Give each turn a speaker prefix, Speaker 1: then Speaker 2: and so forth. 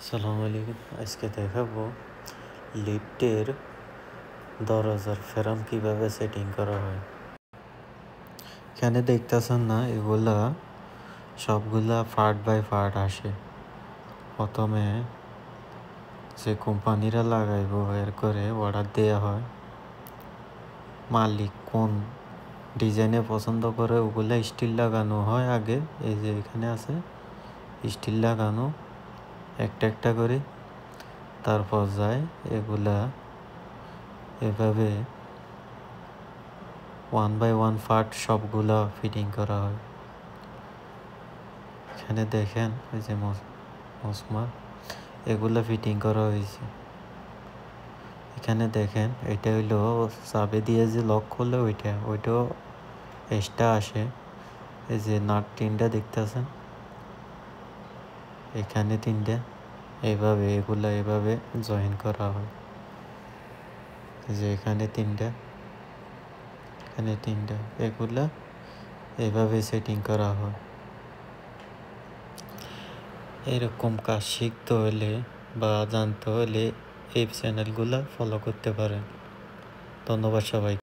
Speaker 1: আসসালামু আলাইকুম। আজকে দেখাবো লিফটের দরজার ফ্রেম কিভাবে সেটিং করা হয়। এখানে দেখতেছেন না, এগুলা সবগুলা পার্ট বাই পার্ট আসে। প্রথমে যে কোম্পানিরা লাগাইবো এর করে অর্ডার দেওয়া হয়। মালিক কোন ডিজাইনে পছন্দ করে ওগুলা স্টিল লাগানো হয় আগে। এই যে এখানে আছে স্টিল লাগানো একটা একটা করে, তারপর যায় এগুলা এভাবে 1 বাই 1 পার্ট সবগুলা ফিটিং করা হয়। এখানে দেখেন এই যে মসমার এগুলা ফিটিং করা হয়েছে। এখানে দেখেন এটা হইলো চাবি দিয়ে যে লক করলে ওইটাও এক্সট্রা আসে। এই যে নাট 3টা দেখতেছেন, এখানে 3টা এইভাবে এগুলা এভাবে জয়েন করা হয়। যে এখানে 3টা, এখানে 3টা, এগুলা এভাবে সেটিং করা হয়। এরকম কাজ শিখতে হলে বা জানতে হলে এই চ্যানেলগুলো ফলো করতে পারেন। ধন্যবাদ সবাই।